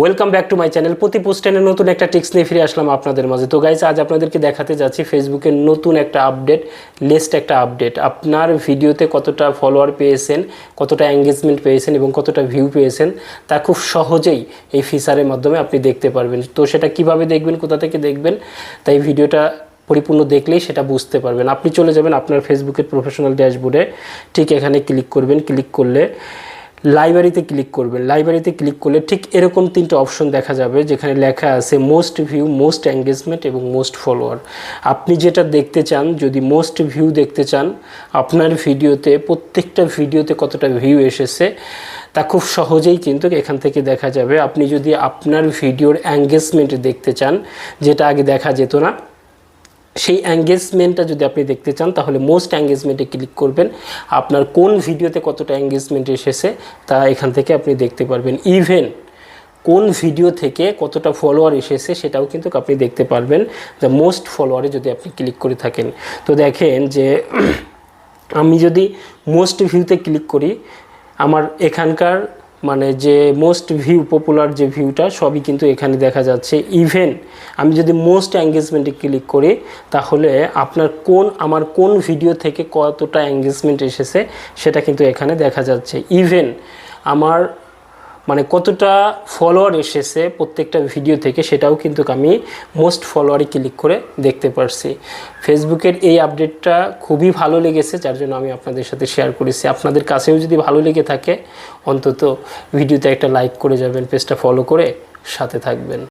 Welcome back to my channel. প্রতি পোস্টেনে নতুন একটা টিপস নিয়ে ফিরে আসলাম আপনাদের মাঝে। তো গাইস, আজ আপনাদেরকে দেখাতে যাচ্ছি ফেসবুকের নতুন একটা আপডেট, একটা আপডেট। আপনার ভিডিওতে কতটা ফলোয়ার পেয়েছেন, কতটা এঙ্গেজমেন্ট পেয়েছেন এবং কতটা ভিউ পেয়েছেন তা খুব সহজেই এই ফিচারের মাধ্যমে আপনি দেখতে পারবেন। তো সেটা কিভাবে দেখবেন, কোথা থেকে দেখবেন, তাই ভিডিওটা পরিপূর্ণ দেখলেই সেটা বুঝতে পারবেন। আপনি চলে যাবেন আপনার ফেসবুকের প্রফেশনাল ড্যাশবোর্ডে, ঠিক এখানে ক্লিক করবেন। ক্লিক করলে লাইব্রেরিতে ক্লিক করবেন। লাইব্রেরিতে ক্লিক করলে ঠিক এরকম তিনটা অপশন দেখা যাবে, যেখানে লেখা আছে মোস্ট ভিউ, মোস্ট এঙ্গেজমেন্ট এবং মোস্ট ফলোয়ার। আপনি যেটা দেখতে চান, যদি মোস্ট ভিউ দেখতে চান, আপনার ভিডিওতে প্রত্যেকটা ভিডিওতে কতটা ভিউ এসেছে তা খুব সহজেই কিন্তু এখান থেকে দেখা যাবে। আপনি যদি আপনার ভিডিওর এঙ্গেজমেন্ট দেখতে চান, যেটা আগে দেখা যেত না, সেই এঙ্গেজমেন্টটা যদি আপনি দেখতে চান তাহলে মোস্ট এঙ্গেজমেন্টে ক্লিক করবেন। আপনার কোন ভিডিওতে কতটা এঙ্গেজমেন্ট এসেছে তা এখান থেকে আপনি দেখতে পারবেন। ইভেন কোন ভিডিও থেকে কতটা ফলোয়ার এসেছে সেটাও কিন্তু আপনি দেখতে পারবেন, দ্য মোস্ট ফলোয়ারে যদি আপনি ক্লিক করে থাকেন। তো দেখেন যে আমি যদি মোস্ট ভিউতে ক্লিক করি, আমার এখানকার মানে যে মোস্ট ভিউ, পপুলার যে ভিউটা সবই কিন্তু এখানে দেখা যাচ্ছে। ইভেন আমি যদি মোস্ট এঙ্গেজমেন্টে ক্লিক করি তাহলে আমার কোন ভিডিও থেকে কতটা এঙ্গেজমেন্ট এসেছে সেটা কিন্তু এখানে দেখা যাচ্ছে। ইভেন আমার কতটা ফলোয়ার এসেছে প্রত্যেকটা ভিডিও থেকে সেটাও কিন্তু আমি মোস্ট ফলোয়ারে ক্লিক করে দেখতে পারছি। ফেসবুকের এই আপডেটটা খুবই ভালো লেগেছে, যার জন্য আমি আপনাদের সাথে শেয়ার করেছি। আপনাদের কাছেও যদি ভালো লেগে থাকে অন্তত ভিডিওতে একটা লাইক করে যাবেন, পেজটা ফলো করে সাথে থাকবেন।